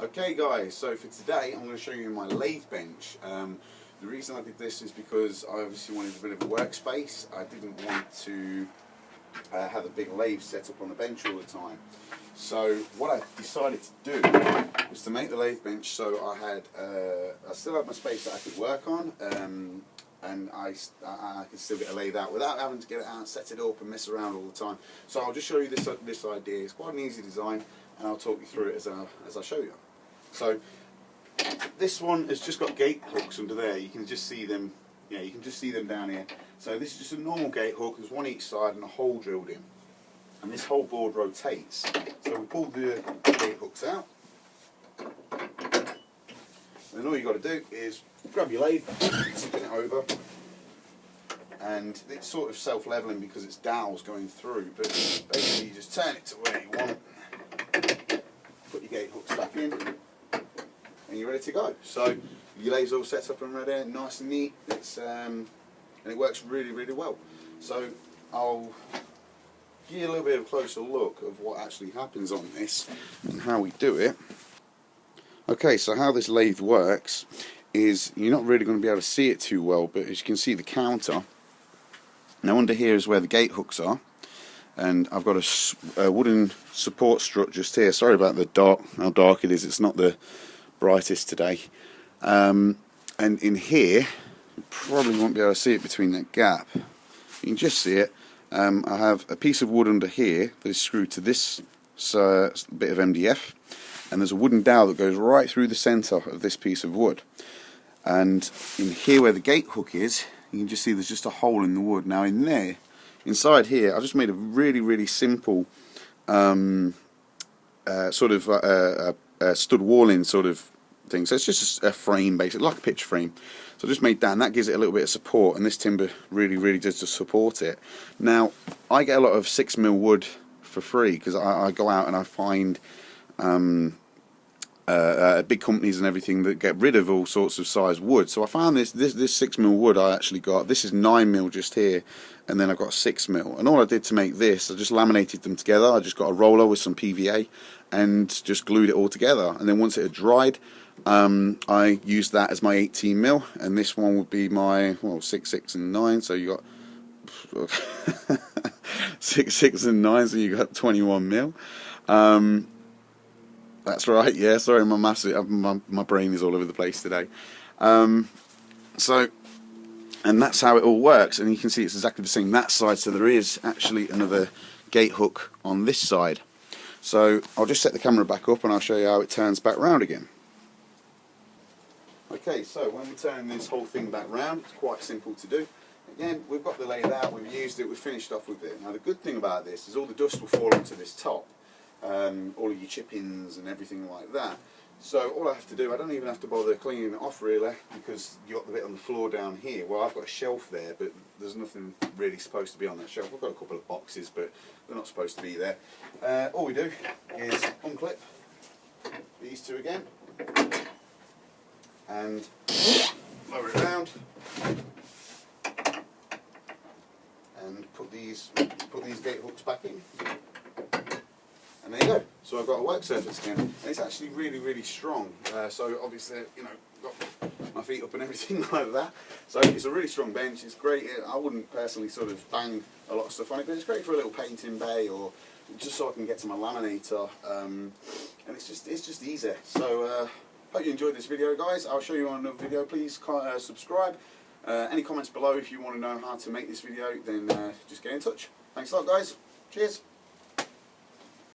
Okay guys, so for today I'm going to show you my lathe bench. The reason I did this is because I obviously wanted a bit of a workspace. I didn't want to have a big lathe set up on the bench all the time. So what I decided to do was to make the lathe bench so I still had my space that I could work on, and I could still get a lathe out without having to get it out, set it up and mess around all the time. So I'll just show you this idea. It's quite an easy design and I'll talk you through it as I show you. So this one has just got gate hooks under there. You can just see them. Yeah, you can just see them down here. So this is just a normal gate hook. There's one each side and a hole drilled in. And this whole board rotates. So we pull the gate hooks out. And then all you've got to do is grab your lathe, spin it over, and it's sort of self-leveling because it's dowels going through. But basically you just turn it to where you want, put your gate hooks back in, and you're ready to go. So your lathe's all set up and ready, nice and neat. And it works really, really well. So I'll give you a little bit of a closer look of what actually happens on this and how we do it. Okay, so how this lathe works is you're not really going to be able to see it too well, but as you can see the counter. Now under here is where the gate hooks are, and I've got a wooden support strut just here. Sorry about how dark it is. It's not the brightest today. And in here, you probably won't be able to see it between that gap. You can just see it. I have a piece of wood under here that is screwed to this bit of MDF, and there's a wooden dowel that goes right through the centre of this piece of wood. And in here where the gate hook is, you can just see there's just a hole in the wood. Now in there, inside here, I just made a really, really simple sort of stud walling sort of thing. So it's just a frame, basically, like a picture frame. So I just made that, and that gives it a little bit of support, and this timber really, really does to support it. Now, I get a lot of 6mm wood for free because I go out and I find big companies and everything that get rid of all sorts of size wood. So I found this 6mm wood I actually got. This is 9mm just here, and then I've got 6mm. And all I did to make this, I just laminated them together. I just got a roller with some PVA and just glued it all together. And then once it had dried, I used that as my 18mm, and this one would be my 6, 6 and 9. So you got 6, 6 and 9. So you got 21mm. That's right. Yeah. Sorry, my brain is all over the place today. And that's how it all works. And you can see it's exactly the same that side. So there is actually another gate hook on this side. So I'll just set the camera back up and I'll show you how it turns back round again. Okay, so when we turn this whole thing back round, it's quite simple to do. Again, we've got the lathe out, we've used it, we've finished off with it. Now the good thing about this is all the dust will fall onto this top, all of your chip-ins and everything like that. So all I have to do, I don't even have to bother cleaning it off really, because you've got the bit on the floor down here. Well, I've got a shelf there, but there's nothing really supposed to be on that shelf. I've got a couple of boxes, but they're not supposed to be there. All we do is unclip these two again, and lower it around, and put these gate hooks back in, and there you go. So I've got a work surface again, and it's actually really, really strong. So obviously, you know, got my feet up and everything like that. So it's a really strong bench. It's great. I wouldn't personally sort of bang a lot of stuff on it, but it's great for a little painting bay, or just so I can get to my laminator. And it's just easy. So hope you enjoyed this video, guys. I'll show you on another video. Please subscribe. Any comments below if you want to know how to make this video, then just get in touch. Thanks a lot, guys. Cheers.